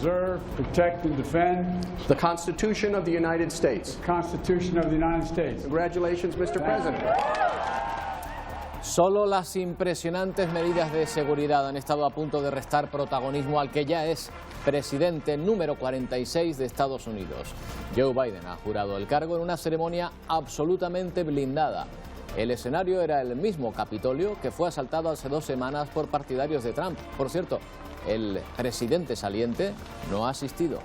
preserve, protect, and defend the Constitution of the United States. the Constitution of the United States. Congratulations, Mr. President. Solo las impresionantes medidas de seguridad han estado a punto de restar protagonismo al que ya es presidente número 46 de Estados Unidos. Joe Biden ha jurado el cargo en una ceremonia absolutamente blindada. El escenario era el mismo Capitolio que fue asaltado hace 2 semanas por partidarios de Trump. Por cierto, el presidente saliente no ha asistido.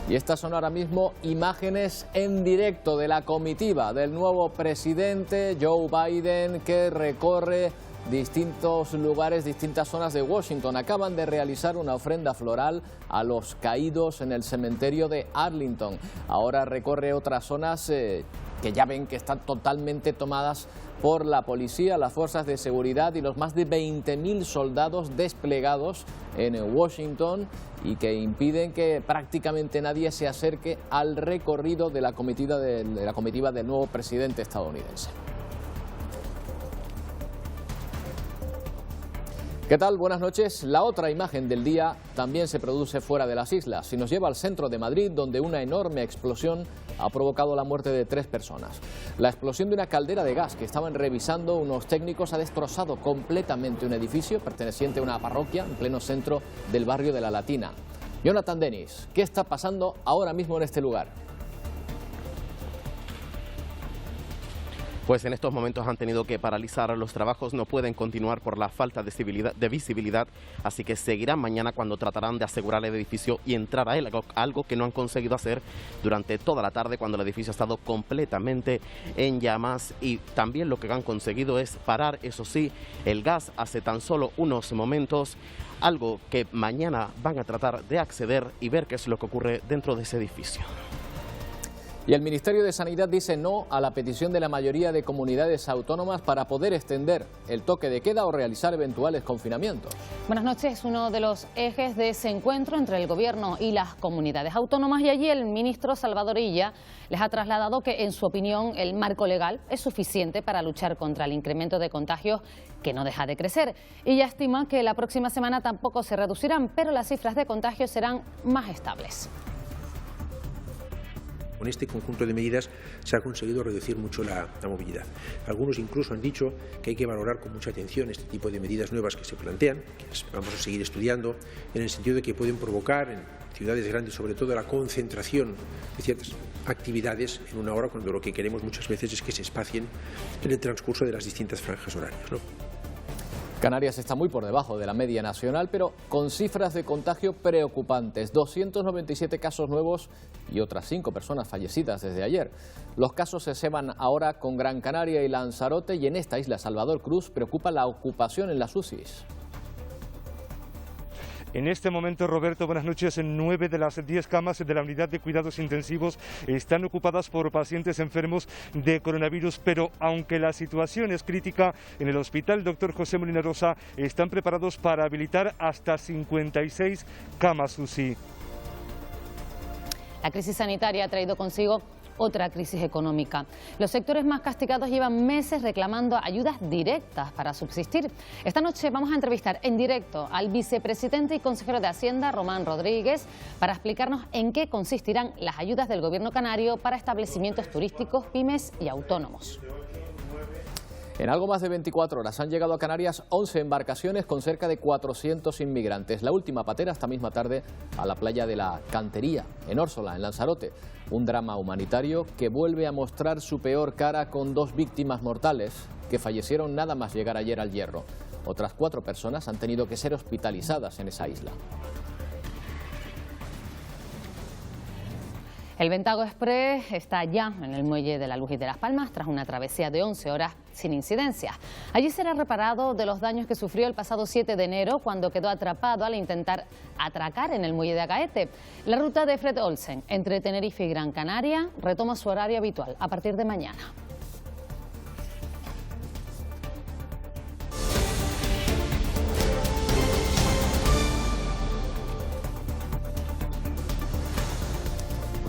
Y estas son ahora mismo imágenes en directo de la comitiva del nuevo presidente Joe Biden, que recorre distintos lugares, distintas zonas de Washington. Acaban de realizar una ofrenda floral a los caídos en el cementerio de Arlington. Ahora recorre otras zonas que ya ven que están totalmente tomadas por la policía, las fuerzas de seguridad y los más de 20.000 soldados desplegados en Washington y que impiden que prácticamente nadie se acerque al recorrido de la comitiva del nuevo presidente estadounidense. ¿Qué tal? Buenas noches. La otra imagen del día también se produce fuera de las islas y nos lleva al centro de Madrid, donde una enorme explosión ha provocado la muerte de 3 personas. La explosión de una caldera de gas que estaban revisando unos técnicos ha destrozado completamente un edificio perteneciente a una parroquia en pleno centro del barrio de La Latina. Jonathan Dennis, ¿qué está pasando ahora mismo en este lugar? Pues en estos momentos han tenido que paralizar los trabajos, no pueden continuar por la falta de visibilidad, así que seguirán mañana cuando tratarán de asegurar el edificio y entrar a él, algo que no han conseguido hacer durante toda la tarde cuando el edificio ha estado completamente en llamas. Y también lo que han conseguido es parar, eso sí, el gas hace tan solo unos momentos, algo que mañana van a tratar de acceder y ver qué es lo que ocurre dentro de ese edificio. Y el Ministerio de Sanidad dice no a la petición de la mayoría de comunidades autónomas para poder extender el toque de queda o realizar eventuales confinamientos. Buenas noches. Uno de los ejes de ese encuentro entre el Gobierno y las comunidades autónomas, y allí el ministro Salvador Illa les ha trasladado que, en su opinión, el marco legal es suficiente para luchar contra el incremento de contagios que no deja de crecer. Illa estima que la próxima semana tampoco se reducirán, pero las cifras de contagios serán más estables. Con este conjunto de medidas se ha conseguido reducir mucho la movilidad. Algunos incluso han dicho que hay que valorar con mucha atención este tipo de medidas nuevas que se plantean, que las vamos a seguir estudiando, en el sentido de que pueden provocar en ciudades grandes sobre todo la concentración de ciertas actividades en una hora, cuando lo que queremos muchas veces es que se espacien en el transcurso de las distintas franjas horarias, ¿no? Canarias está muy por debajo de la media nacional, pero con cifras de contagio preocupantes. 297 casos nuevos y otras 5 personas fallecidas desde ayer. Los casos se ceban ahora con Gran Canaria y Lanzarote, y en esta isla, Salvador Cruz, preocupa la ocupación en las UCIs. En este momento, Roberto, buenas noches, 9 de las 10 camas de la unidad de cuidados intensivos están ocupadas por pacientes enfermos de coronavirus, pero aunque la situación es crítica, en el hospital Dr. José Molina Rosa están preparados para habilitar hasta 56 camas UCI. La crisis sanitaria ha traído consigo otra crisis económica. Los sectores más castigados llevan meses reclamando ayudas directas para subsistir. Esta noche vamos a entrevistar en directo al vicepresidente y consejero de Hacienda, Román Rodríguez, para explicarnos en qué consistirán las ayudas del gobierno canario para establecimientos turísticos, pymes y autónomos. En algo más de 24 horas han llegado a Canarias 11 embarcaciones con cerca de 400 inmigrantes. La última patera esta misma tarde a la playa de la Cantería, en Órsola, en Lanzarote. Un drama humanitario que vuelve a mostrar su peor cara, con 2 víctimas mortales que fallecieron nada más llegar ayer al Hierro. Otras 4 personas han tenido que ser hospitalizadas en esa isla. El Ventago Express está ya en el muelle de la Luz y de Las Palmas tras una travesía de 11 horas sin incidencias. Allí será reparado de los daños que sufrió el pasado 7 de enero cuando quedó atrapado al intentar atracar en el muelle de Agaete. La ruta de Fred Olsen entre Tenerife y Gran Canaria retoma su horario habitual a partir de mañana.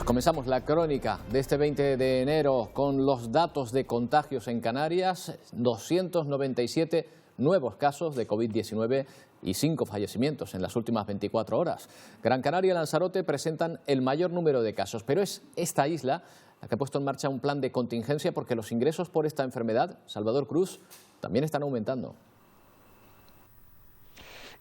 Comenzamos la crónica de este 20 de enero con los datos de contagios en Canarias. 297 nuevos casos de COVID-19 y 5 fallecimientos en las últimas 24 horas. Gran Canaria y Lanzarote presentan el mayor número de casos, pero es esta isla la que ha puesto en marcha un plan de contingencia porque los ingresos por esta enfermedad, Salvador Cruz, también están aumentando.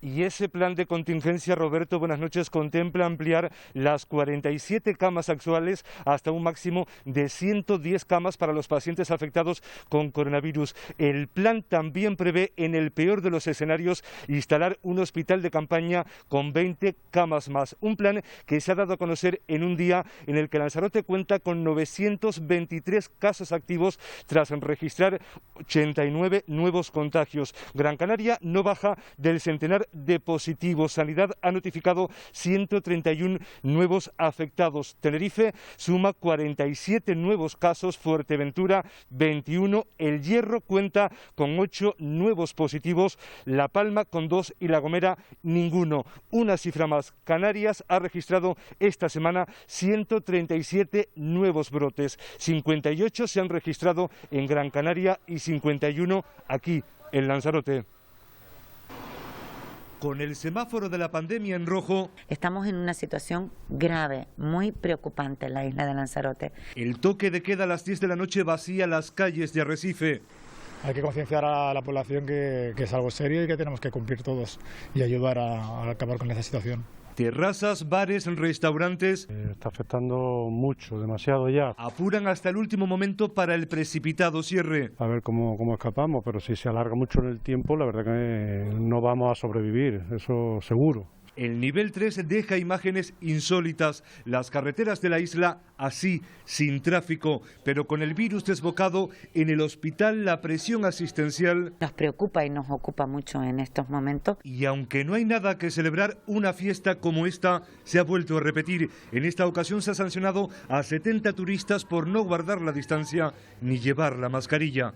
Y ese plan de contingencia, Roberto, buenas noches, contempla ampliar las 47 camas actuales hasta un máximo de 110 camas para los pacientes afectados con coronavirus. El plan también prevé, en el peor de los escenarios, instalar un hospital de campaña con 20 camas más. Un plan que se ha dado a conocer en un día en el que Lanzarote cuenta con 923 casos activos tras registrar 89 nuevos contagios. Gran Canaria no baja del centenar de positivos. Sanidad ha notificado 131 nuevos afectados. Tenerife suma 47 nuevos casos, Fuerteventura 21, El Hierro cuenta con 8 nuevos positivos, La Palma con 2 y La Gomera ninguno. Una cifra más, Canarias ha registrado esta semana 137 nuevos brotes. 58 se han registrado en Gran Canaria y 51 aquí en Lanzarote. Con el semáforo de la pandemia en rojo, estamos en una situación grave, muy preocupante en la isla de Lanzarote. El toque de queda a las 10 de la noche vacía las calles de Arrecife. Hay que concienciar a la población que es algo serio y que tenemos que cumplir todos y ayudar a acabar con esa situación. Terrazas, bares, restaurantes está afectando mucho, demasiado ya. Apuran hasta el último momento para el precipitado cierre. A ver cómo escapamos, pero si se alarga mucho en el tiempo, la verdad que no vamos a sobrevivir, eso seguro. El nivel 3 deja imágenes insólitas. Las carreteras de la isla así, sin tráfico, pero con el virus desbocado. En el hospital la presión asistencial nos preocupa y nos ocupa mucho en estos momentos. Y aunque no hay nada que celebrar, una fiesta como esta se ha vuelto a repetir. En esta ocasión se ha sancionado a 70 turistas por no guardar la distancia ni llevar la mascarilla.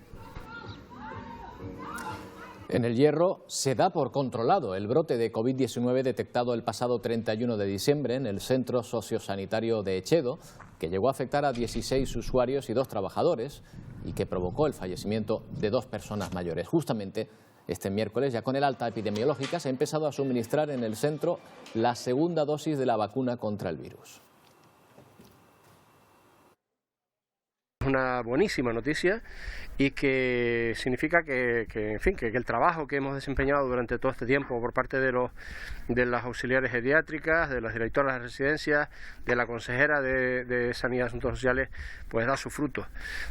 En El Hierro se da por controlado el brote de COVID-19 detectado el pasado 31 de diciembre en el centro sociosanitario de Echedo, que llegó a afectar a 16 usuarios y 2 trabajadores y que provocó el fallecimiento de 2 personas mayores. Justamente este miércoles, ya con el alta epidemiológica, se ha empezado a suministrar en el centro la segunda dosis de la vacuna contra el virus. Una buenísima noticia y que significa que el trabajo que hemos desempeñado durante todo este tiempo por parte de las auxiliares pediátricas, de las directoras de residencias, de la consejera de Sanidad y Asuntos Sociales, pues da sus frutos.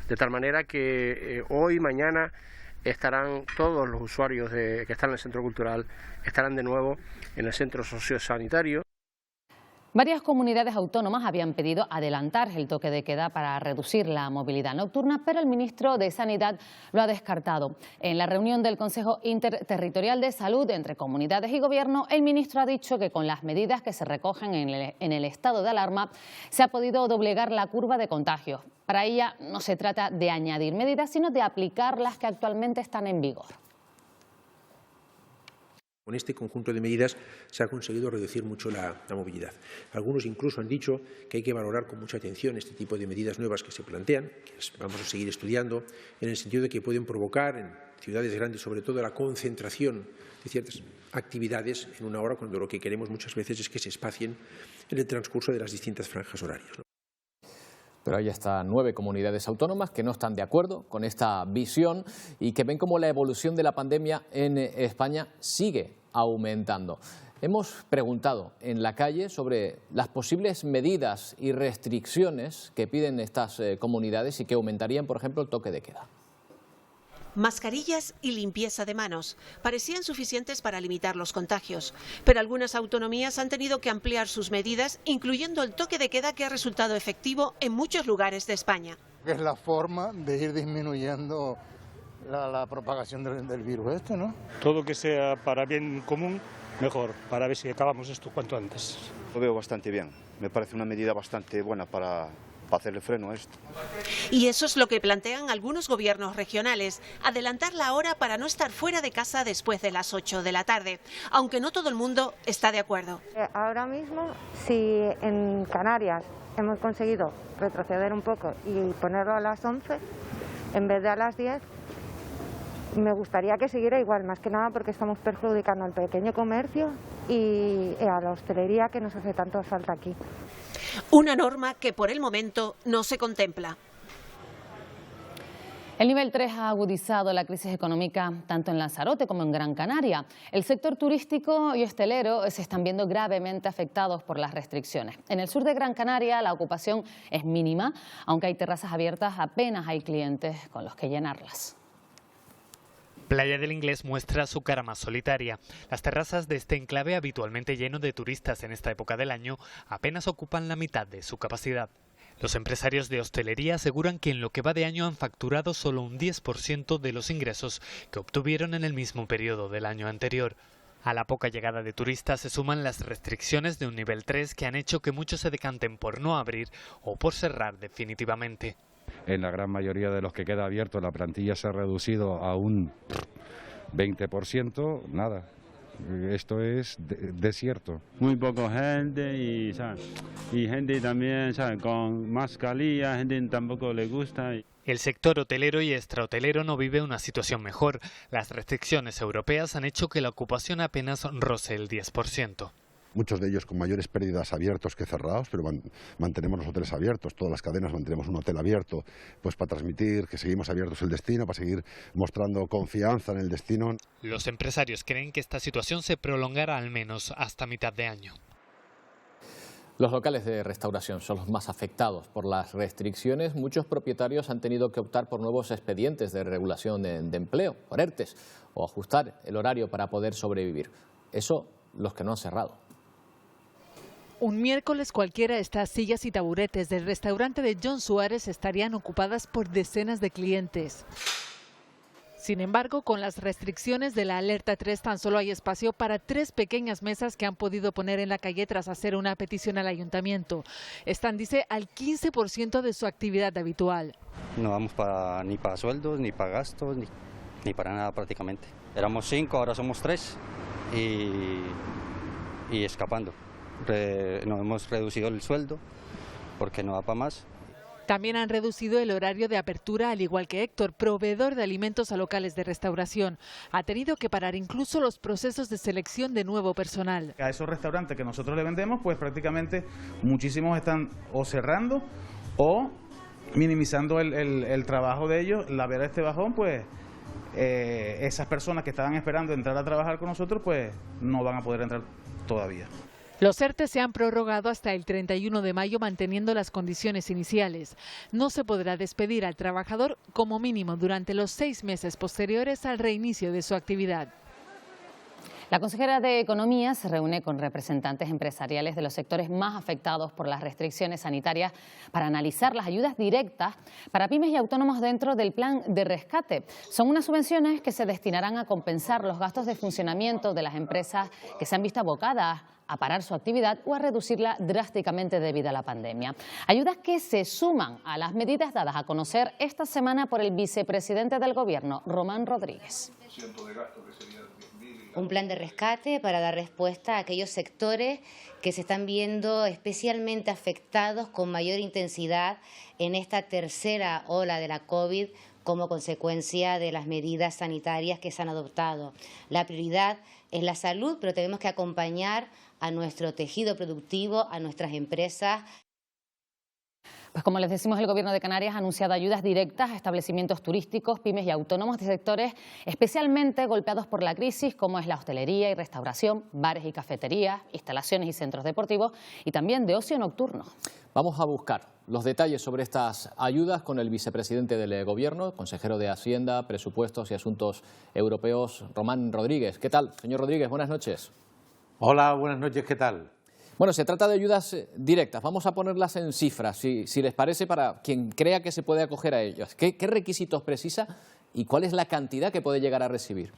De tal manera que hoy, mañana, estarán todos los usuarios que están en el centro cultural, estarán de nuevo en el centro sociosanitario. Varias comunidades autónomas habían pedido adelantar el toque de queda para reducir la movilidad nocturna, pero el ministro de Sanidad lo ha descartado. En la reunión del Consejo Interterritorial de Salud entre comunidades y gobierno, el ministro ha dicho que con las medidas que se recogen en el estado de alarma se ha podido doblegar la curva de contagios. Para ella no se trata de añadir medidas, sino de aplicar las que actualmente están en vigor. Con este conjunto de medidas se ha conseguido reducir mucho la movilidad. Algunos incluso han dicho que hay que valorar con mucha atención este tipo de medidas nuevas que se plantean, que vamos a seguir estudiando, en el sentido de que pueden provocar en ciudades grandes, sobre todo, la concentración de ciertas actividades en una hora, cuando lo que queremos muchas veces es que se espacien en el transcurso de las distintas franjas horarias, ¿no? Pero hay hasta 9 comunidades autónomas que no están de acuerdo con esta visión y que ven cómo la evolución de la pandemia en España sigue aumentando. Hemos preguntado en la calle sobre las posibles medidas y restricciones que piden estas comunidades y que aumentarían, por ejemplo, el toque de queda. Mascarillas y limpieza de manos parecían suficientes para limitar los contagios, pero algunas autonomías han tenido que ampliar sus medidas, incluyendo el toque de queda que ha resultado efectivo en muchos lugares de España. Es la forma de ir disminuyendo la propagación del virus ¿no? Todo que sea para bien común, mejor, para ver si acabamos esto cuanto antes. Lo veo bastante bien, me parece una medida bastante buena para hacerle freno a esto. Y eso es lo que plantean algunos gobiernos regionales, adelantar la hora para no estar fuera de casa después de las 8 de la tarde, aunque no todo el mundo está de acuerdo. Ahora mismo, si en Canarias hemos conseguido retroceder un poco y ponerlo a las 11 en vez de a las 10, me gustaría que siguiera igual, más que nada porque estamos perjudicando al pequeño comercio y a la hostelería que nos hace tanto falta aquí. Una norma que por el momento no se contempla. El nivel 3 ha agudizado la crisis económica tanto en Lanzarote como en Gran Canaria. El sector turístico y hostelero se están viendo gravemente afectados por las restricciones. En el sur de Gran Canaria la ocupación es mínima, aunque hay terrazas abiertas apenas hay clientes con los que llenarlas. Playa del Inglés muestra su cara más solitaria. Las terrazas de este enclave, habitualmente lleno de turistas en esta época del año, apenas ocupan la mitad de su capacidad. Los empresarios de hostelería aseguran que en lo que va de año han facturado solo un 10% de los ingresos que obtuvieron en el mismo periodo del año anterior. A la poca llegada de turistas se suman las restricciones de un nivel 3 que han hecho que muchos se decanten por no abrir o por cerrar definitivamente. En la gran mayoría de los que queda abierto la plantilla se ha reducido a un 20%, nada. Esto es desierto. Muy poca gente y gente también, ¿sabes? Con mascarilla, gente tampoco le gusta. El sector hotelero y extrahotelero no vive una situación mejor. Las restricciones europeas han hecho que la ocupación apenas roce el 10%. Muchos de ellos con mayores pérdidas abiertos que cerrados, pero mantenemos los hoteles abiertos, todas las cadenas mantenemos un hotel abierto, pues para transmitir que seguimos abiertos el destino, para seguir mostrando confianza en el destino. Los empresarios creen que esta situación se prolongará al menos hasta mitad de año. Los locales de restauración son los más afectados por las restricciones. Muchos propietarios han tenido que optar por nuevos expedientes de regulación de empleo, por ERTEs, o ajustar el horario para poder sobrevivir. Eso los que no han cerrado. Un miércoles cualquiera estas sillas y taburetes del restaurante de John Suárez estarían ocupadas por decenas de clientes. Sin embargo, con las restricciones de la alerta 3 tan solo hay espacio para 3 pequeñas mesas que han podido poner en la calle tras hacer una petición al ayuntamiento. Están, dice, al 15% de su actividad habitual. No vamos ni para sueldos, ni para gastos, ni para nada prácticamente. Éramos 5, ahora somos 3 y escapando. Nos hemos reducido el sueldo porque no da para más. También han reducido el horario de apertura, al igual que Héctor, proveedor de alimentos a locales de restauración. Ha tenido que parar incluso los procesos de selección de nuevo personal. A esos restaurantes que nosotros le vendemos, pues prácticamente muchísimos están o cerrando o minimizando el trabajo de ellos. La ver este bajón, pues esas personas que estaban esperando entrar a trabajar con nosotros, pues no van a poder entrar todavía. Los ERTE se han prorrogado hasta el 31 de mayo manteniendo las condiciones iniciales. No se podrá despedir al trabajador como mínimo durante los 6 meses posteriores al reinicio de su actividad. La consejera de Economía se reúne con representantes empresariales de los sectores más afectados por las restricciones sanitarias para analizar las ayudas directas para pymes y autónomos dentro del plan de rescate. Son unas subvenciones que se destinarán a compensar los gastos de funcionamiento de las empresas que se han visto abocadas a parar su actividad o a reducirla drásticamente debido a la pandemia. Ayudas que se suman a las medidas dadas a conocer esta semana por el vicepresidente del Gobierno, Román Rodríguez. Un plan de rescate para dar respuesta a aquellos sectores que se están viendo especialmente afectados con mayor intensidad en esta tercera ola de la COVID como consecuencia de las medidas sanitarias que se han adoptado. La prioridad es la salud, pero tenemos que acompañar a nuestro tejido productivo, a nuestras empresas. Pues como les decimos, el Gobierno de Canarias ha anunciado ayudas directas a establecimientos turísticos, pymes y autónomos de sectores especialmente golpeados por la crisis, como es la hostelería y restauración, bares y cafeterías, instalaciones y centros deportivos y también de ocio nocturno. Vamos a buscar los detalles sobre estas ayudas con el vicepresidente del Gobierno, consejero de Hacienda, Presupuestos y Asuntos Europeos, Román Rodríguez. ¿Qué tal, señor Rodríguez? Buenas noches. Hola, buenas noches. ¿Qué tal? Bueno, se trata de ayudas directas. Vamos a ponerlas en cifras, si les parece, para quien crea que se puede acoger a ellas. ¿Qué requisitos precisa y cuál es la cantidad que puede llegar a recibir?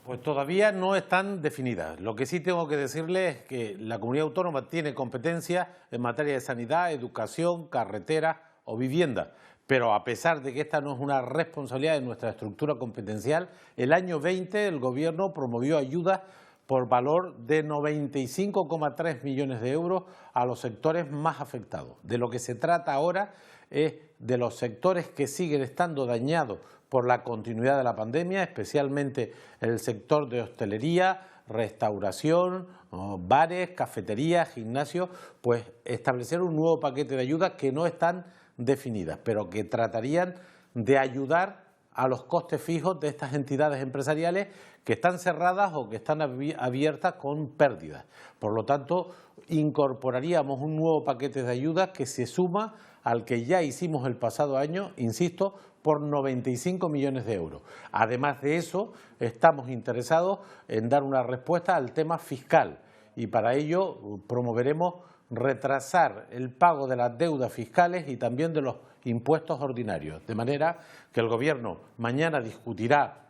Pues todavía no están definidas. Lo que sí tengo que decirles es que la comunidad autónoma tiene competencia en materia de sanidad, educación, carretera o vivienda. Pero a pesar de que esta no es una responsabilidad de nuestra estructura competencial, el año 20 el Gobierno promovió ayudas por valor de 95,3 millones de euros a los sectores más afectados. De lo que se trata ahora es de los sectores que siguen estando dañados por la continuidad de la pandemia, especialmente en el sector de hostelería, restauración, bares, cafeterías, gimnasios, pues establecer un nuevo paquete de ayudas que no están definidas, pero que tratarían de ayudar a los costes fijos de estas entidades empresariales que están cerradas o que están abiertas con pérdidas. Por lo tanto, incorporaríamos un nuevo paquete de ayudas que se suma al que ya hicimos el pasado año, insisto, por 95 millones de euros. Además de eso, estamos interesados en dar una respuesta al tema fiscal y para ello promoveremos retrasar el pago de las deudas fiscales y también de los impuestos ordinarios, de manera que el Gobierno mañana discutirá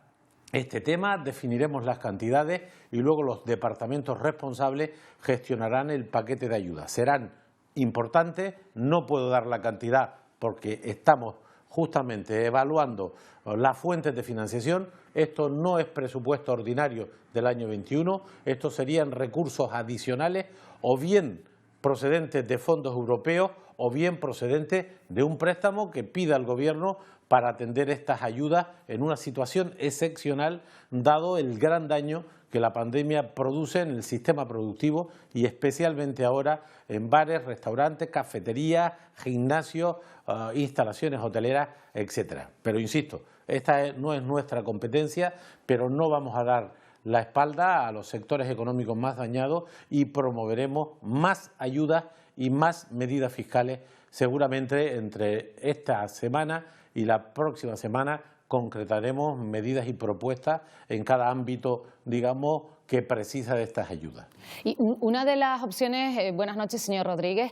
este tema, definiremos las cantidades y luego los departamentos responsables gestionarán el paquete de ayuda. Serán importantes, no puedo dar la cantidad porque estamos justamente evaluando las fuentes de financiación. Esto no es presupuesto ordinario del año 21, estos serían recursos adicionales o bien procedentes de fondos europeos o bien procedentes de un préstamo que pida el Gobierno para atender estas ayudas en una situación excepcional, dado el gran daño que la pandemia produce en el sistema productivo y especialmente ahora en bares, restaurantes, cafeterías, gimnasios, instalaciones hoteleras, etcétera. Pero insisto, esta no es nuestra competencia, pero no vamos a dar la espalda a los sectores económicos más dañados y promoveremos más ayudas y más medidas fiscales seguramente entre esta semana y la próxima semana. Concretaremos medidas y propuestas en cada ámbito, digamos, que precisa de estas ayudas. Y una de las opciones, buenas noches, señor Rodríguez,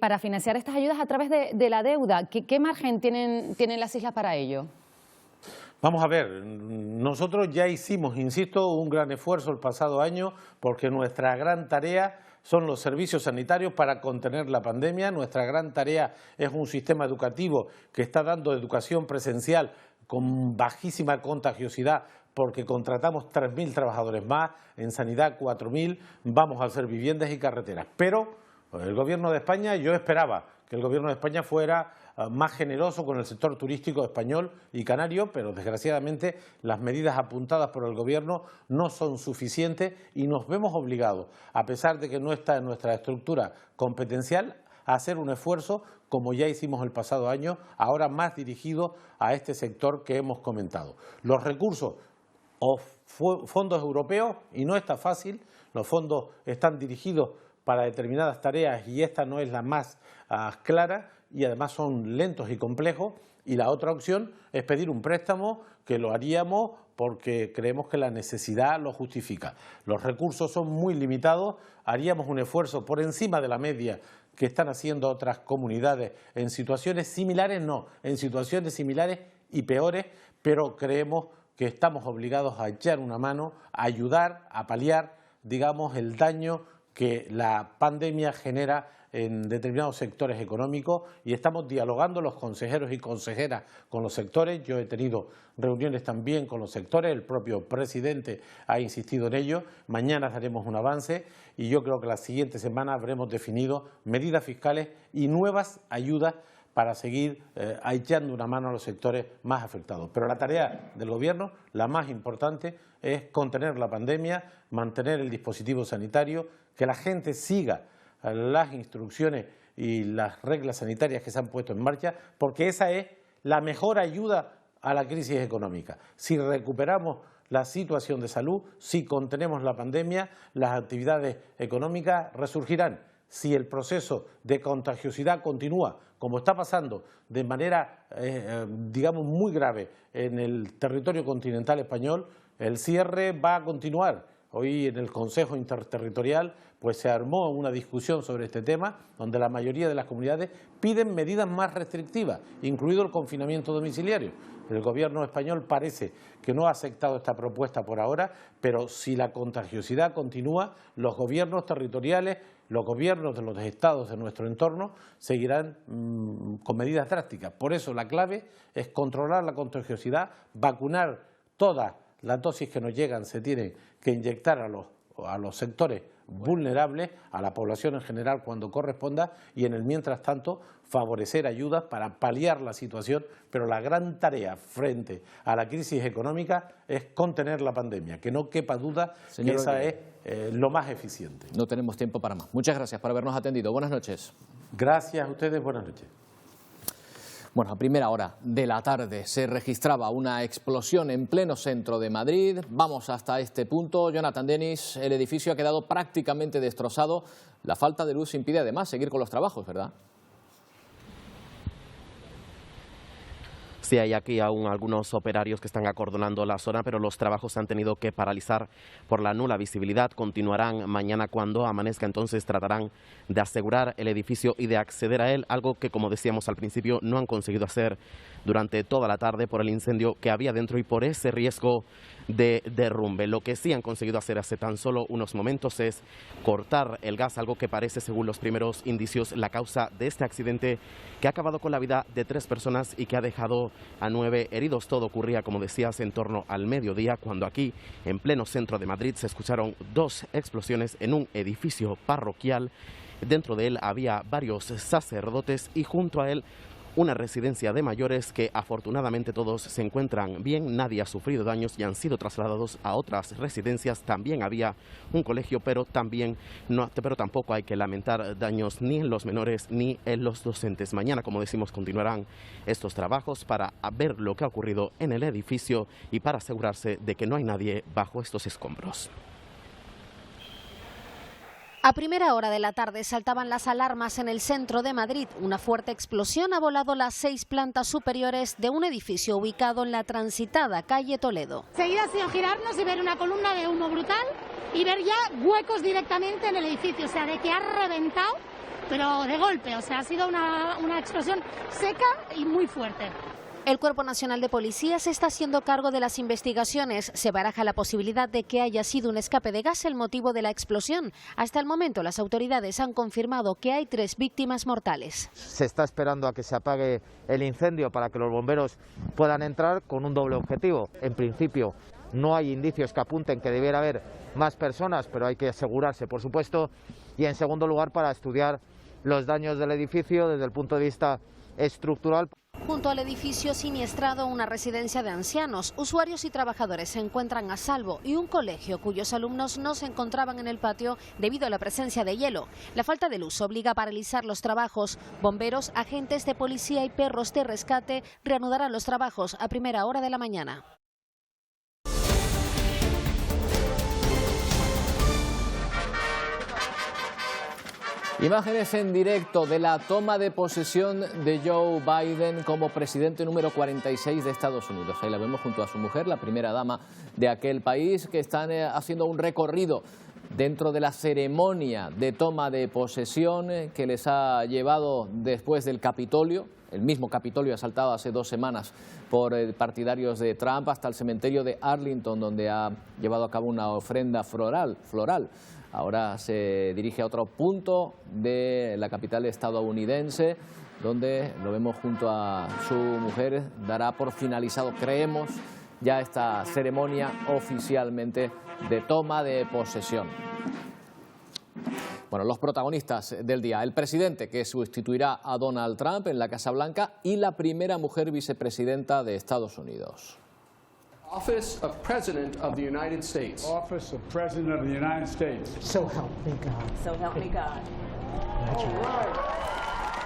para financiar estas ayudas a través de la deuda, ¿qué margen tienen las islas para ello? Vamos a ver, nosotros ya hicimos, insisto, un gran esfuerzo el pasado año porque nuestra gran tarea son los servicios sanitarios para contener la pandemia. Nuestra gran tarea es un sistema educativo que está dando educación presencial con bajísima contagiosidad porque contratamos 3.000 trabajadores más, en sanidad 4.000, vamos a hacer viviendas y carreteras. Pero el Gobierno de España, yo esperaba que el Gobierno de España fuera más generoso con el sector turístico español y canario, pero desgraciadamente las medidas apuntadas por el Gobierno no son suficientes y nos vemos obligados, a pesar de que no está en nuestra estructura competencial, a hacer un esfuerzo como ya hicimos el pasado año, ahora más dirigido a este sector que hemos comentado. Los recursos o fondos europeos, y no está fácil, los fondos están dirigidos para determinadas tareas y esta no es la más clara y además son lentos y complejos, y la otra opción es pedir un préstamo que lo haríamos porque creemos que la necesidad lo justifica. Los recursos son muy limitados, haríamos un esfuerzo por encima de la media que están haciendo otras comunidades en situaciones similares, no, en situaciones similares y peores, pero creemos que estamos obligados a echar una mano, a ayudar, a paliar, digamos, el daño que la pandemia genera en determinados sectores económicos y estamos dialogando los consejeros y consejeras con los sectores. Yo he tenido reuniones también con los sectores, el propio presidente ha insistido en ello. Mañana haremos un avance y yo creo que la siguiente semana habremos definido medidas fiscales y nuevas ayudas para seguir echando una mano a los sectores más afectados. Pero la tarea del Gobierno, la más importante, es contener la pandemia, mantener el dispositivo sanitario, que la gente siga las instrucciones y las reglas sanitarias que se han puesto en marcha, porque esa es la mejor ayuda a la crisis económica. Si recuperamos la situación de salud, si contenemos la pandemia, las actividades económicas resurgirán. Si el proceso de contagiosidad continúa, como está pasando de manera, digamos, muy grave en el territorio continental español, el cierre va a continuar. Hoy en el Consejo Interterritorial pues se armó una discusión sobre este tema, donde la mayoría de las comunidades piden medidas más restrictivas, incluido el confinamiento domiciliario. El Gobierno español parece que no ha aceptado esta propuesta por ahora, pero si la contagiosidad continúa, los gobiernos territoriales, los gobiernos de los estados de nuestro entorno seguirán con medidas drásticas. Por eso la clave es controlar la contagiosidad, vacunar todas las dosis que nos llegan, se tienen que inyectar a los sectores vulnerables, a la población en general cuando corresponda, y en el mientras tanto favorecer ayudas para paliar la situación, pero la gran tarea frente a la crisis económica es contener la pandemia, que no quepa duda que esa es lo más eficiente. No tenemos tiempo para más. Muchas gracias por habernos atendido. Buenas noches. Gracias a ustedes, buenas noches. Bueno, a primera hora de la tarde se registraba una explosión en pleno centro de Madrid. Vamos hasta este punto. Jonathan Denis, el edificio ha quedado prácticamente destrozado. La falta de luz impide además seguir con los trabajos, ¿verdad? Sí, hay aquí aún algunos operarios que están acordonando la zona, pero los trabajos han tenido que paralizar por la nula visibilidad. Continuarán mañana cuando amanezca, entonces tratarán de asegurar el edificio y de acceder a él, algo que, como decíamos al principio, no han conseguido hacer durante toda la tarde por el incendio que había dentro y por ese riesgo de derrumbe. Lo que sí han conseguido hacer hace tan solo unos momentos es cortar el gas, algo que parece, según los primeros indicios, la causa de este accidente que ha acabado con la vida de 3 personas y que ha dejado a 9 heridos. Todo ocurría, como decías, en torno al mediodía, cuando aquí, en pleno centro de Madrid, se escucharon 2 explosiones en un edificio parroquial. Dentro de él había varios sacerdotes y junto a él una residencia de mayores que afortunadamente todos se encuentran bien, nadie ha sufrido daños y han sido trasladados a otras residencias. También había un colegio, pero tampoco hay que lamentar daños ni en los menores ni en los docentes. Mañana, como decimos, continuarán estos trabajos para ver lo que ha ocurrido en el edificio y para asegurarse de que no hay nadie bajo estos escombros. A primera hora de la tarde saltaban las alarmas en el centro de Madrid. Una fuerte explosión ha volado las 6 plantas superiores de un edificio ubicado en la transitada calle Toledo. Seguida ha sido girarnos y ver una columna de humo brutal y ver ya huecos directamente en el edificio, o sea, de que ha reventado, pero de golpe, o sea, ha sido una explosión seca y muy fuerte. El Cuerpo Nacional de Policía se está haciendo cargo de las investigaciones. Se baraja la posibilidad de que haya sido un escape de gas el motivo de la explosión. Hasta el momento las autoridades han confirmado que hay 3 víctimas mortales. Se está esperando a que se apague el incendio para que los bomberos puedan entrar con un doble objetivo. En principio no hay indicios que apunten que debiera haber más personas, pero hay que asegurarse, por supuesto. Y en segundo lugar, para estudiar los daños del edificio desde el punto de vista estructural. Junto al edificio siniestrado, una residencia de ancianos, usuarios y trabajadores se encuentran a salvo y un colegio cuyos alumnos no se encontraban en el patio debido a la presencia de hielo. La falta de luz obliga a paralizar los trabajos. Bomberos, agentes de policía y perros de rescate reanudarán los trabajos a primera hora de la mañana. Imágenes en directo de la toma de posesión de Joe Biden como presidente número 46 de Estados Unidos. Ahí la vemos junto a su mujer, la primera dama de aquel país, que están haciendo un recorrido dentro de la ceremonia de toma de posesión que les ha llevado después del Capitolio. El mismo Capitolio asaltado hace 2 semanas por partidarios de Trump, hasta el cementerio de Arlington, donde ha llevado a cabo una ofrenda floral. Ahora se dirige a otro punto de la capital estadounidense, donde lo vemos junto a su mujer. Dará por finalizado, creemos, ya esta ceremonia oficialmente de toma de posesión. Bueno, los protagonistas del día: el presidente que sustituirá a Donald Trump en la Casa Blanca y la primera mujer vicepresidenta de Estados Unidos. Office of President of the United States. Office of President of the United States. So help me God. So help me God.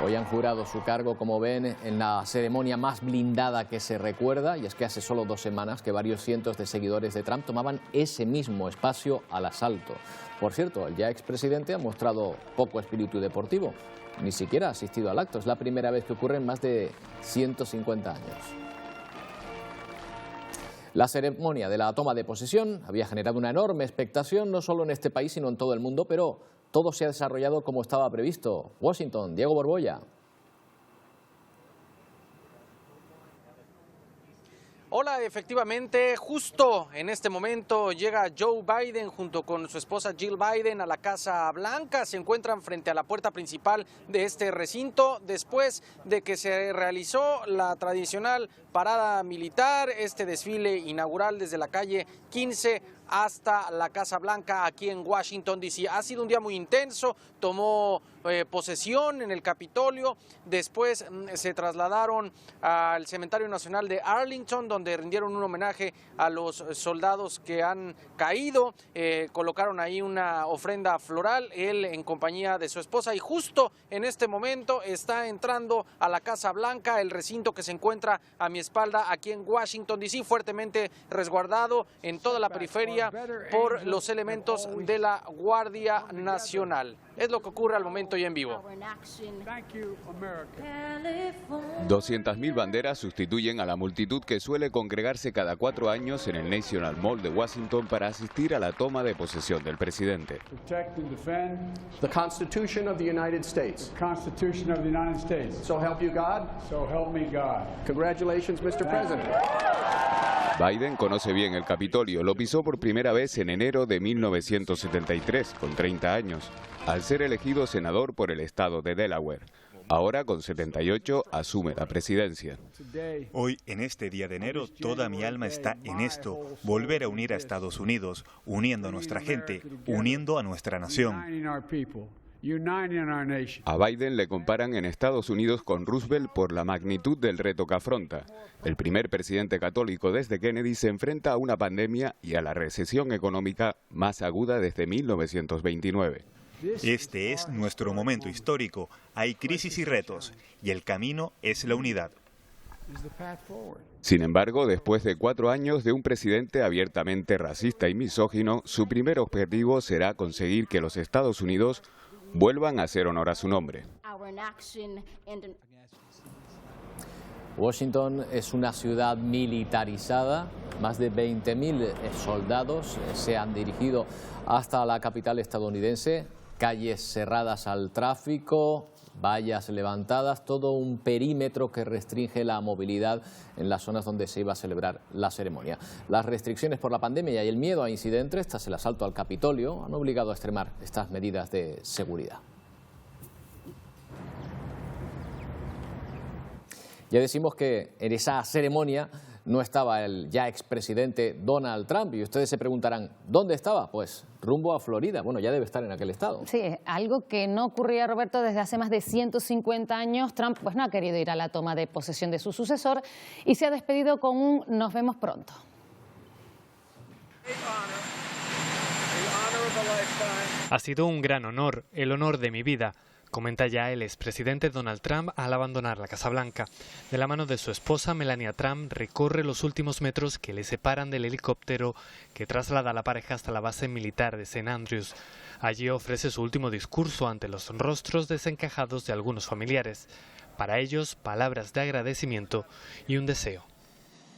Hoy han jurado su cargo, como ven, en la ceremonia más blindada que se recuerda, y es que hace solo 2 semanas que varios cientos de seguidores de Trump tomaban ese mismo espacio al asalto. Por cierto, el ya expresidente ha mostrado poco espíritu deportivo, ni siquiera ha asistido al acto. Es la primera vez que ocurre en más de 150 años. La ceremonia de la toma de posesión había generado una enorme expectación, no solo en este país, sino en todo el mundo, pero todo se ha desarrollado como estaba previsto. Washington, Diego Borbolla. Hola, efectivamente, justo en este momento llega Joe Biden junto con su esposa Jill Biden a la Casa Blanca. Se encuentran frente a la puerta principal de este recinto después de que se realizó la tradicional parada militar, este desfile inaugural desde la calle 15 hasta la Casa Blanca aquí en Washington, D.C. Ha sido un día muy intenso, tomó posesión en el Capitolio, después se trasladaron al Cementerio Nacional de Arlington, donde rindieron un homenaje a los soldados que han caído, colocaron ahí una ofrenda floral, él en compañía de su esposa, y justo en este momento está entrando a la Casa Blanca, el recinto que se encuentra a mi espalda aquí en Washington, D.C., fuertemente resguardado en toda la periferia por los elementos de la Guardia Nacional. Es lo que ocurre al momento y en vivo. 200.000 banderas sustituyen a la multitud que suele congregarse cada 4 años en el National Mall de Washington para asistir a la toma de posesión del presidente. The Constitution of the United States. The Constitution of the United States. So help you God. So help me God. Congratulations, Mr. President. Biden conoce bien el Capitolio, lo pisó por primera vez en enero de 1973, con 30 años, al ser elegido senador por el estado de Delaware. Ahora, con 78, asume la presidencia. Hoy, en este día de enero, toda mi alma está en esto, volver a unir a Estados Unidos, uniendo a nuestra gente, uniendo a nuestra nación. A Biden le comparan en Estados Unidos con Roosevelt por la magnitud del reto que afronta. El primer presidente católico desde Kennedy se enfrenta a una pandemia y a la recesión económica más aguda desde 1929. Este es nuestro momento histórico. Hay crisis y retos, y el camino es la unidad. Sin embargo, después de 4 años de un presidente abiertamente racista y misógino, su primer objetivo será conseguir que los Estados Unidos vuelvan a hacer honor a su nombre. Washington es una ciudad militarizada. Más de 20.000 soldados se han dirigido hasta la capital estadounidense. Calles cerradas al tráfico, vallas levantadas, todo un perímetro que restringe la movilidad en las zonas donde se iba a celebrar la ceremonia. Las restricciones por la pandemia y el miedo a incidentes, tras el asalto al Capitolio, han obligado a extremar estas medidas de seguridad. Ya decimos que en esa ceremonia no estaba el ya expresidente Donald Trump, y ustedes se preguntarán, ¿dónde estaba? Pues rumbo a Florida. Bueno, ya debe estar en aquel estado. Sí, algo que no ocurría, Roberto, desde hace más de 150 años. Trump pues no ha querido ir a la toma de posesión de su sucesor y se ha despedido con un "nos vemos pronto". Ha sido un gran honor, el honor de mi vida, comenta ya el expresidente Donald Trump al abandonar la Casa Blanca. De la mano de su esposa, Melania Trump, recorre los últimos metros que le separan del helicóptero que traslada a la pareja hasta la base militar de St. Andrews. Allí ofrece su último discurso ante los rostros desencajados de algunos familiares. Para ellos, palabras de agradecimiento y un deseo.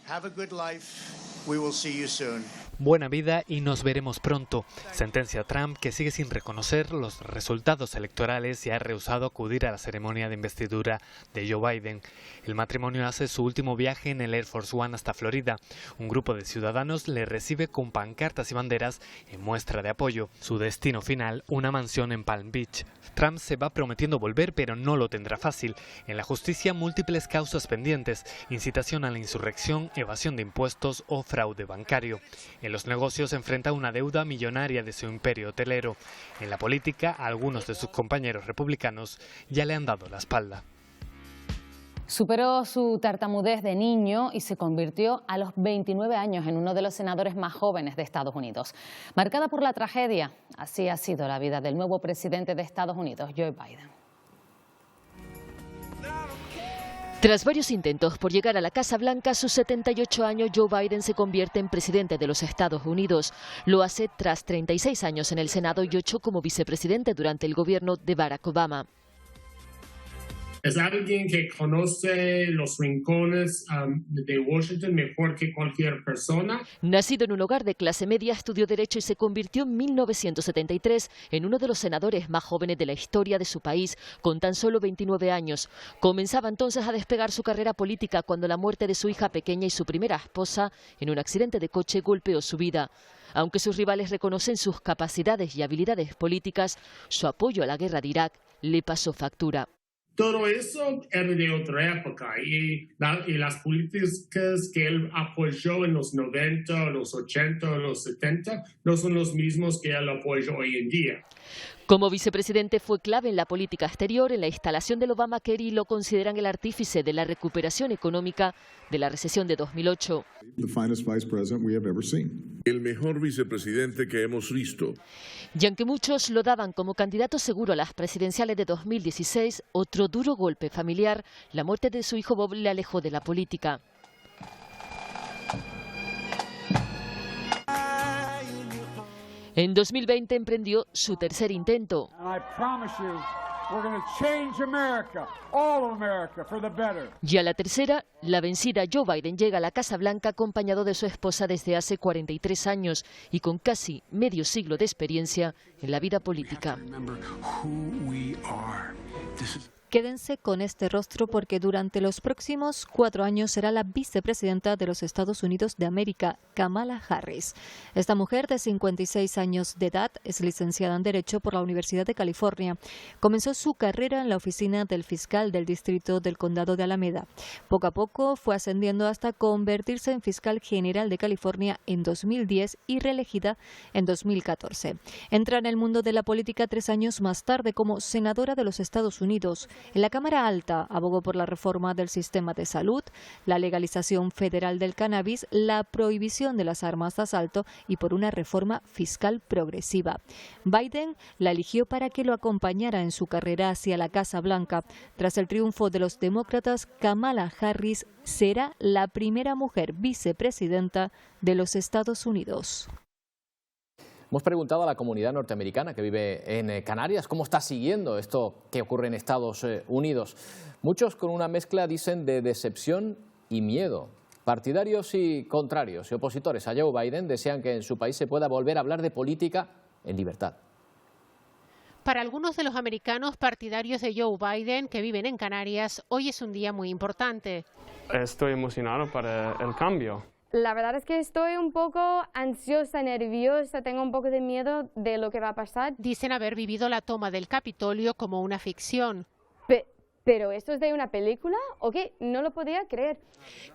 Have a good life. We will see you soon. Buena vida y nos veremos pronto, sentencia Trump, que sigue sin reconocer los resultados electorales y ha rehusado acudir a la ceremonia de investidura de Joe Biden. El matrimonio hace su último viaje en el Air Force One hasta Florida. Un grupo de ciudadanos le recibe con pancartas y banderas en muestra de apoyo. Su destino final, una mansión en Palm Beach. Trump se va prometiendo volver, pero no lo tendrá fácil. En la justicia, múltiples causas pendientes: incitación a la insurrección, evasión de impuestos o fraude bancario. En los negocios enfrenta una deuda millonaria de su imperio hotelero. En la política, algunos de sus compañeros republicanos ya le han dado la espalda. Superó su tartamudez de niño y se convirtió a los 29 años en uno de los senadores más jóvenes de Estados Unidos. Marcada por la tragedia, así ha sido la vida del nuevo presidente de Estados Unidos, Joe Biden. Tras varios intentos por llegar a la Casa Blanca, a sus 78 años, Joe Biden se convierte en presidente de los Estados Unidos. Lo hace tras 36 años en el Senado y 8 como vicepresidente durante el gobierno de Barack Obama. Es alguien que conoce los rincones de Washington mejor que cualquier persona. Nacido en un hogar de clase media, estudió Derecho y se convirtió en 1973 en uno de los senadores más jóvenes de la historia de su país, con tan solo 29 años. Comenzaba entonces a despegar su carrera política cuando la muerte de su hija pequeña y su primera esposa en un accidente de coche golpeó su vida. Aunque sus rivales reconocen sus capacidades y habilidades políticas, su apoyo a la guerra de Irak le pasó factura. todo eso era de otra época y las políticas que él apoyó en los 90, los 80, los 70 no son los mismos que él apoya hoy en día. Como vicepresidente fue clave en la política exterior, en la instalación del Obamacare y lo consideran el artífice de la recuperación económica de la recesión de 2008. El mejor vicepresidente que hemos visto. Y aunque muchos lo daban como candidato seguro a las presidenciales de 2016, otro duro golpe familiar, la muerte de su hijo Bob, le alejó de la política. En 2020 emprendió su tercer intento. Y a la tercera, la vencida Joe Biden llega a la Casa Blanca acompañado de su esposa desde hace 43 años y con casi medio siglo de experiencia en la vida política. Quédense con este rostro porque durante los próximos 4 años será la vicepresidenta de los Estados Unidos de América, Kamala Harris. Esta mujer de 56 años de edad es licenciada en Derecho por la Universidad de California. Comenzó su carrera en la oficina del fiscal del distrito del condado de Alameda. Poco a poco fue ascendiendo hasta convertirse en fiscal general de California en 2010 y reelegida en 2014. Entra en el mundo de la política 3 años más tarde como senadora de los Estados Unidos. En la Cámara Alta abogó por la reforma del sistema de salud, la legalización federal del cannabis, la prohibición de las armas de asalto y por una reforma fiscal progresiva. Biden la eligió para que lo acompañara en su carrera hacia la Casa Blanca. Tras el triunfo de los demócratas, Kamala Harris será la primera mujer vicepresidenta de los Estados Unidos. Hemos preguntado a la comunidad norteamericana que vive en Canarias cómo está siguiendo esto que ocurre en Estados Unidos. Muchos con una mezcla, dicen, de decepción y miedo. Partidarios y contrarios y opositores a Joe Biden desean que en su país se pueda volver a hablar de política en libertad. Para algunos de los americanos partidarios de Joe Biden que viven en Canarias, hoy es un día muy importante. Estoy emocionado para el cambio. La verdad es que estoy un poco ansiosa, nerviosa, tengo un poco de miedo de lo que va a pasar. Dicen haber vivido la toma del Capitolio como una ficción. ¿Pero esto es de una película? ¿O qué? No lo podía creer.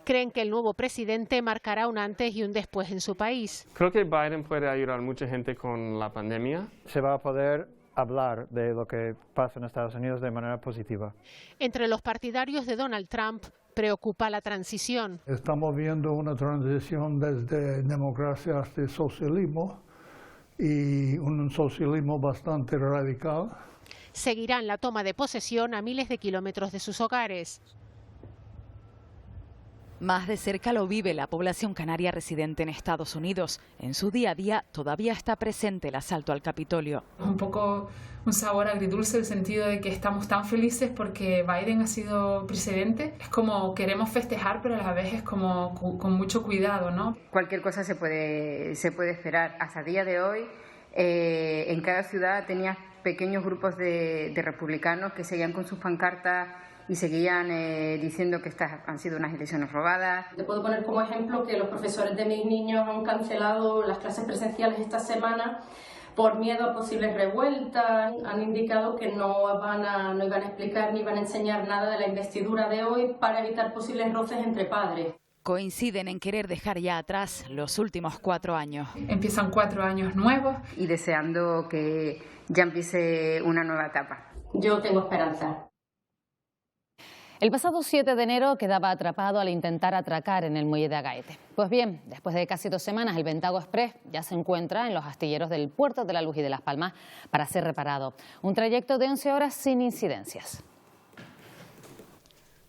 Creen que el nuevo presidente marcará un antes y un después en su país. Creo que Biden puede ayudar a mucha gente con la pandemia. Se va a poder hablar de lo que pasa en Estados Unidos de manera positiva. Entre los partidarios de Donald Trump, preocupa la transición. Estamos viendo una transición desde democracia hasta socialismo y un socialismo bastante radical. Seguirán la toma de posesión a miles de kilómetros de sus hogares. Más de cerca lo vive la población canaria residente en Estados Unidos. En su día a día todavía está presente el asalto al Capitolio. Un poco un sabor agridulce, en el sentido de que estamos tan felices porque Biden ha sido presidente. Es como queremos festejar, pero a la vez es como con mucho cuidado, ¿no? Cualquier cosa se puede esperar. Hasta el día de hoy, en cada ciudad tenías pequeños grupos de republicanos que seguían con sus pancartas y seguían diciendo que estas han sido unas elecciones robadas. Te puedo poner como ejemplo que los profesores de mis niños han cancelado las clases presenciales esta semana por miedo a posibles revueltas. Han indicado que no iban a explicar ni iban a enseñar nada de la investidura de hoy para evitar posibles roces entre padres. Coinciden en querer dejar ya atrás los últimos 4 años. Empiezan 4 años nuevos. Y deseando que ya empiece una nueva etapa. Yo tengo esperanza. El pasado 7 de enero quedaba atrapado al intentar atracar en el muelle de Agaete. Pues bien, después de casi 2 semanas, el Ventago Express ya se encuentra en los astilleros del Puerto de la Luz y de Las Palmas para ser reparado. Un trayecto de 11 horas sin incidencias.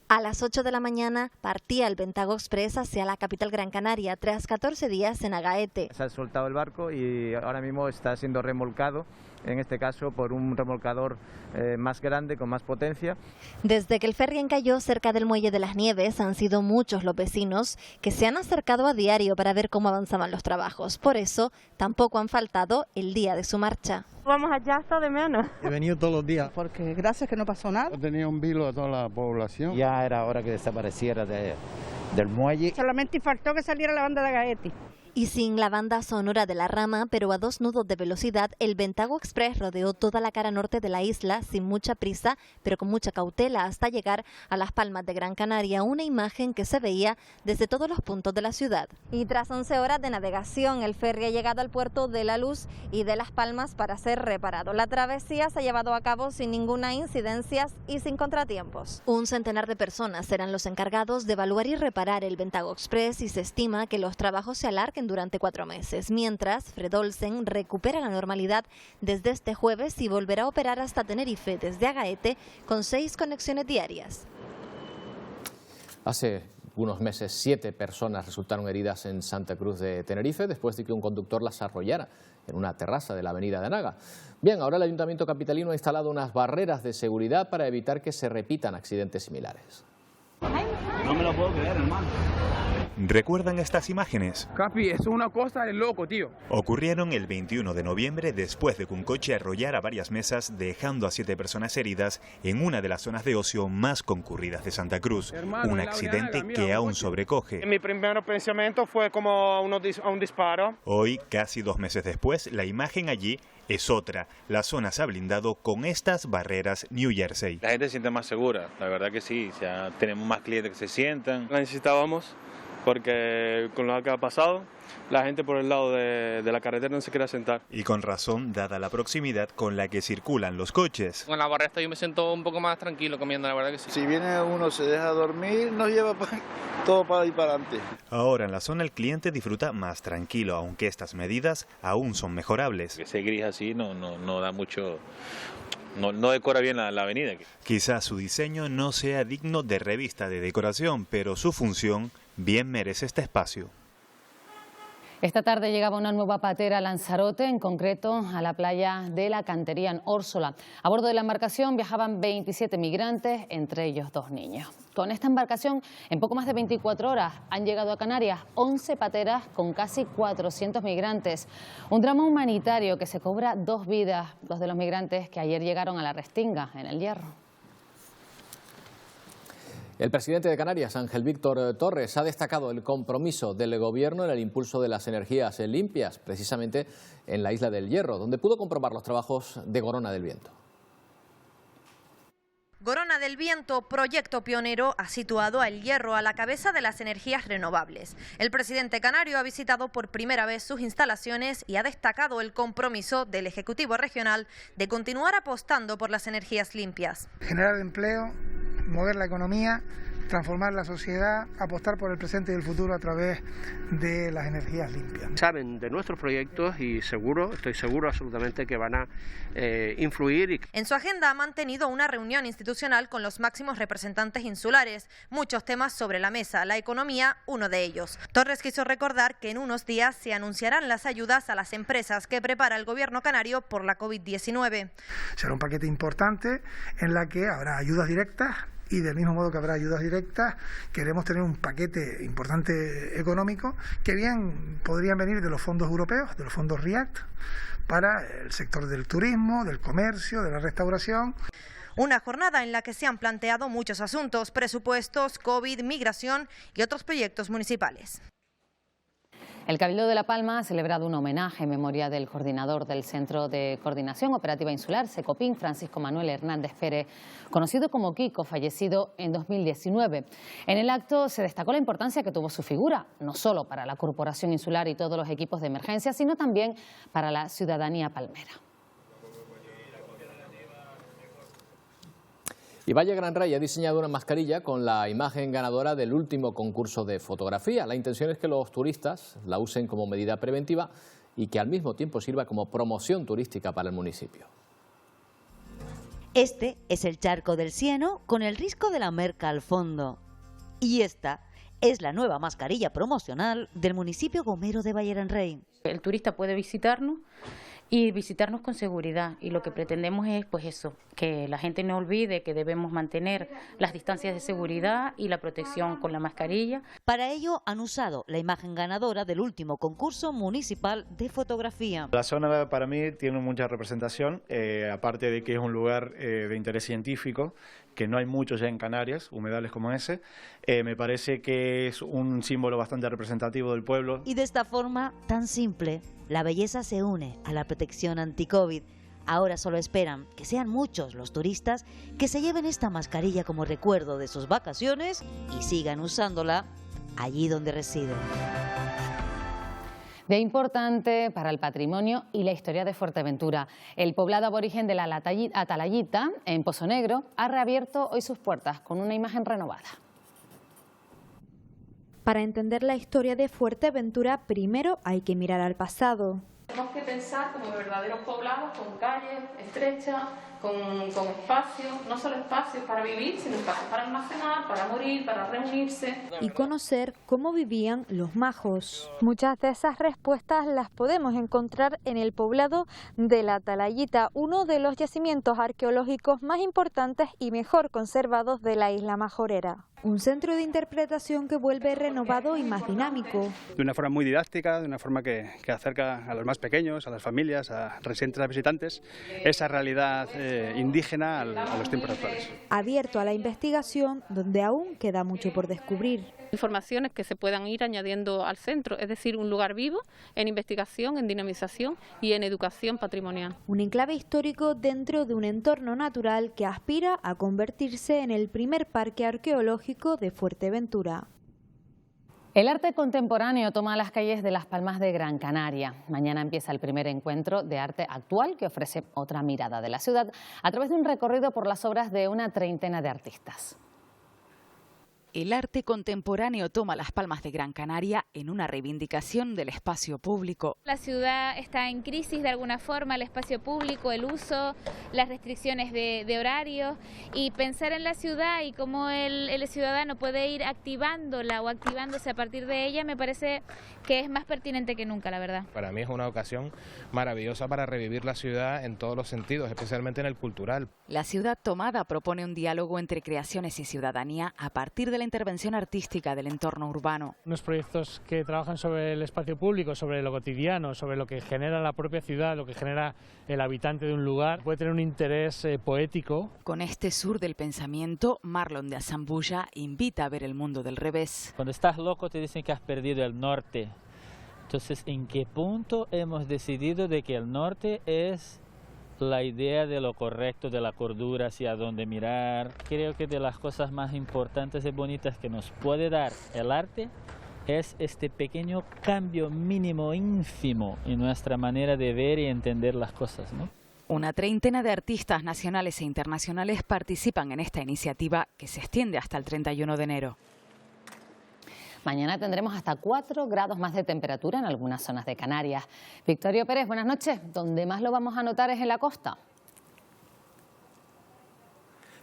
A las 8 de la mañana partía el Ventago Express hacia la capital Gran Canaria tras 14 días en Agaete. Se ha soltado el barco y ahora mismo está siendo remolcado, en este caso por un remolcador más grande, con más potencia. Desde que el ferry encalló cerca del Muelle de las Nieves, han sido muchos los vecinos que se han acercado a diario para ver cómo avanzaban los trabajos. Por eso, tampoco han faltado el día de su marcha. Vamos allá hasta de menos. He venido todos los días. Porque gracias que no pasó nada. Tenía un vilo a toda la población. Ya era hora que desapareciera del muelle. Solamente faltó que saliera la banda de Agaete. Y sin la banda sonora de la rama, pero a 2 nudos de velocidad, el Ventago Express rodeó toda la cara norte de la isla sin mucha prisa, pero con mucha cautela, hasta llegar a Las Palmas de Gran Canaria, una imagen que se veía desde todos los puntos de la ciudad. Y tras 11 horas de navegación, el ferry ha llegado al puerto de La Luz y de Las Palmas para ser reparado. La travesía se ha llevado a cabo sin ninguna incidencia y sin contratiempos. Un centenar de personas serán los encargados de evaluar y reparar el Ventago Express y se estima que los trabajos se alarguen durante 4 meses, mientras Fred Olsen recupera la normalidad desde este jueves y volverá a operar hasta Tenerife desde Agaete con 6 conexiones diarias. Hace unos meses 7 personas resultaron heridas en Santa Cruz de Tenerife después de que un conductor las arrollara en una terraza de la avenida de Anaga. Bien, ahora el Ayuntamiento capitalino ha instalado unas barreras de seguridad para evitar que se repitan accidentes similares. No me lo puedo creer, hermano. ¿Recuerdan estas imágenes? Capi, eso es una cosa de loco, tío. Ocurrieron el 21 de noviembre después de que un coche arrollara varias mesas, dejando a 7 personas heridas en una de las zonas de ocio más concurridas de Santa Cruz. Hermano, un accidente que aún sobrecoge. Mi primer pensamiento fue como a un disparo. Hoy, casi 2 meses después, la imagen allí es otra. La zona se ha blindado con estas barreras New Jersey. La gente se siente más segura, la verdad que sí. Ya tenemos más clientes que se sientan. La necesitábamos porque con lo que ha pasado, la gente por el lado de la carretera no se quiere sentar. Y con razón, dada la proximidad con la que circulan los coches. Con la barrera yo me siento un poco más tranquilo comiendo, la verdad que sí. Si viene uno, se deja dormir, nos lleva todo para ir para adelante. Ahora en la zona el cliente disfruta más tranquilo, aunque estas medidas aún son mejorables. Ese gris así no da mucho... No decora bien la avenida. Quizás su diseño no sea digno de revista de decoración, pero su función bien merece este espacio. Esta tarde llegaba una nueva patera a Lanzarote, en concreto a la playa de la Cantería en Órsola. A bordo de la embarcación viajaban 27 migrantes, entre ellos 2 niños. Con esta embarcación, en poco más de 24 horas, han llegado a Canarias 11 pateras con casi 400 migrantes. Un drama humanitario que se cobra 2 vidas, 2 de los migrantes que ayer llegaron a la Restinga, en El Hierro. El presidente de Canarias, Ángel Víctor Torres, ha destacado el compromiso del Gobierno en el impulso de las energías limpias, precisamente en la isla del Hierro, donde pudo comprobar los trabajos de Gorona del Viento. Gorona del Viento, proyecto pionero, ha situado a El Hierro a la cabeza de las energías renovables. El presidente canario ha visitado por primera vez sus instalaciones y ha destacado el compromiso del Ejecutivo Regional de continuar apostando por las energías limpias. Generar empleo, mover la economía, transformar la sociedad, apostar por el presente y el futuro a través de las energías limpias. Saben de nuestros proyectos y estoy seguro absolutamente que van a influir. En su agenda ha mantenido una reunión institucional con los máximos representantes insulares. Muchos temas sobre la mesa, la economía, uno de ellos. Torres quiso recordar que en unos días se anunciarán las ayudas a las empresas que prepara el gobierno canario por la COVID-19. Será un paquete importante en la que habrá ayudas directas. Y del mismo modo que habrá ayudas directas, queremos tener un paquete importante económico que bien podrían venir de los fondos europeos, de los fondos REACT, para el sector del turismo, del comercio, de la restauración. Una jornada en la que se han planteado muchos asuntos, presupuestos, COVID, migración y otros proyectos municipales. El Cabildo de La Palma ha celebrado un homenaje en memoria del coordinador del Centro de Coordinación Operativa Insular, Secopin, Francisco Manuel Hernández Pérez, conocido como Kiko, fallecido en 2019. En el acto se destacó la importancia que tuvo su figura, no solo para la Corporación Insular y todos los equipos de emergencia, sino también para la ciudadanía palmera. Y Valle Gran Rey ha diseñado una mascarilla con la imagen ganadora del último concurso de fotografía. La intención es que los turistas la usen como medida preventiva y que al mismo tiempo sirva como promoción turística para el municipio. Este es el charco del Cieno con el risco de la Merca al fondo. Y esta es la nueva mascarilla promocional del municipio gomero de Valle Gran Rey. El turista puede visitarnos y visitarnos con seguridad, y lo que pretendemos es pues eso, que la gente no olvide que debemos mantener las distancias de seguridad y la protección con la mascarilla. Para ello han usado la imagen ganadora del último concurso municipal de fotografía. La zona para mí tiene mucha representación, aparte de que es un lugar de interés científico, que no hay muchos ya en Canarias, humedales como ese. Me parece que es un símbolo bastante representativo del pueblo. Y de esta forma tan simple, la belleza se une a la protección anti-COVID. Ahora solo esperan que sean muchos los turistas que se lleven esta mascarilla como recuerdo de sus vacaciones y sigan usándola allí donde residen. De importante para el patrimonio y la historia de Fuerteventura. El poblado aborigen de la Atalayita, en Pozo Negro, ha reabierto hoy sus puertas con una imagen renovada. Para entender la historia de Fuerteventura, primero hay que mirar al pasado. Tenemos que pensar como verdaderos poblados, con calles estrechas, con espacios, no solo espacios para vivir, sino espacios para almacenar, para morir, para reunirse. Y conocer cómo vivían los majos. Muchas de esas respuestas las podemos encontrar en el poblado de la Atalayita, uno de los yacimientos arqueológicos más importantes y mejor conservados de la isla majorera. Un centro de interpretación que vuelve renovado y más dinámico. De una forma muy didáctica, de una forma que acerca a los más pequeños, a las familias, a residentes, a visitantes, esa realidad indígena a los tiempos actuales. Abierto a la investigación, donde aún queda mucho por descubrir. Informaciones que se puedan ir añadiendo al centro, es decir, un lugar vivo en investigación, en dinamización y en educación patrimonial. Un enclave histórico dentro de un entorno natural que aspira a convertirse en el primer parque arqueológico de Fuerteventura. El arte contemporáneo toma las calles de Las Palmas de Gran Canaria. Mañana empieza el primer encuentro de arte actual que ofrece otra mirada de la ciudad a través de un recorrido por las obras de una treintena de artistas. El arte contemporáneo toma Las Palmas de Gran Canaria en una reivindicación del espacio público. La ciudad está en crisis de alguna forma, el espacio público, el uso, las restricciones de horarios, y pensar en la ciudad y cómo el ciudadano puede ir activándola o activándose a partir de ella me parece que es más pertinente que nunca, la verdad. Para mí es una ocasión maravillosa para revivir la ciudad en todos los sentidos, especialmente en el cultural. La ciudad tomada propone un diálogo entre creaciones y ciudadanía a partir de la intervención artística del entorno urbano. Unos proyectos que trabajan sobre el espacio público, sobre lo cotidiano, sobre lo que genera la propia ciudad, lo que genera el habitante de un lugar, puede tener un interés poético. Con este sur del pensamiento, Marlon de Azambulla invita a ver el mundo del revés. Cuando estás loco te dicen que has perdido el norte. Entonces, ¿en qué punto hemos decidido de que el norte es la idea de lo correcto, de la cordura, hacia dónde mirar? Creo que de las cosas más importantes y bonitas que nos puede dar el arte es este pequeño cambio mínimo, ínfimo en nuestra manera de ver y entender las cosas, ¿no? Una treintena de artistas nacionales e internacionales participan en esta iniciativa que se extiende hasta el 31 de enero. Mañana tendremos hasta 4 grados más de temperatura en algunas zonas de Canarias. Victorio Pérez, buenas noches. Donde más lo vamos a notar es en la costa.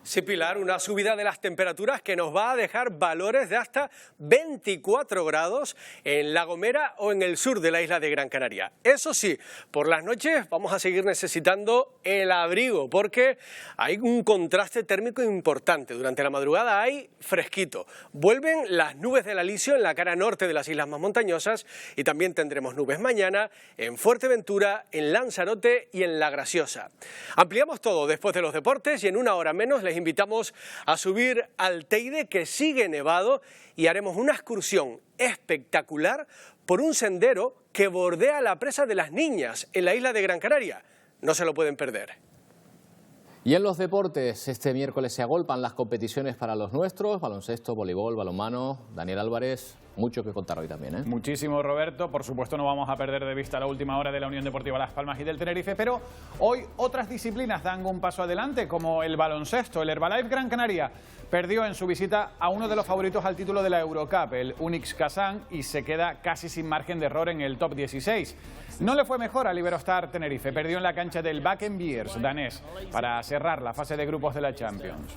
Sí, Pilar, una subida de las temperaturas que nos va a dejar valores de hasta 24 grados en La Gomera o en el sur de la isla de Gran Canaria. Eso sí, por las noches vamos a seguir necesitando el abrigo porque hay un contraste térmico importante. Durante la madrugada hay fresquito. Vuelven las nubes del alisio en la cara norte de las islas más montañosas y también tendremos nubes mañana en Fuerteventura, en Lanzarote y en La Graciosa. Ampliamos todo después de los deportes y en una hora menos les invitamos a subir al Teide, que sigue nevado, y haremos una excursión espectacular por un sendero que bordea la presa de las Niñas en la isla de Gran Canaria. No se lo pueden perder. Y en los deportes, este miércoles se agolpan las competiciones para los nuestros, baloncesto, voleibol, balonmano. Daniel Álvarez, mucho que contar hoy también, ¿eh? Muchísimo, Roberto. Por supuesto no vamos a perder de vista la última hora de la Unión Deportiva Las Palmas y del Tenerife, pero hoy otras disciplinas dan un paso adelante, como el baloncesto. El Herbalife Gran Canaria perdió en su visita a uno de los favoritos al título de la Eurocup, el Unix Kazán, y se queda casi sin margen de error en el top 16. No le fue mejor al Iberostar Tenerife, perdió en la cancha del Bakken Beers danés para cerrar la fase de grupos de la Champions.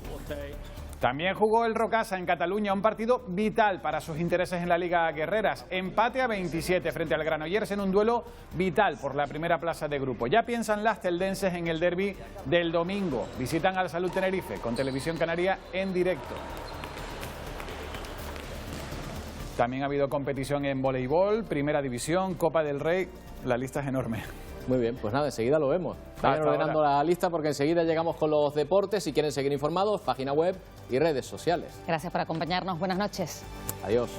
También jugó el Rocasa en Cataluña, un partido vital para sus intereses en la Liga Guerreras. Empate a 27 frente al Granollers en un duelo vital por la primera plaza de grupo. Ya piensan las celdenses en el derbi del domingo. Visitan al Salud Tenerife con Televisión Canaria en directo. También ha habido competición en voleibol, Primera División, Copa del Rey. La lista es enorme. Muy bien, pues nada, enseguida lo vemos. Vayan ordenando la lista porque enseguida llegamos con los deportes. Si quieren seguir informados, página web y redes sociales. Gracias por acompañarnos. Buenas noches. Adiós.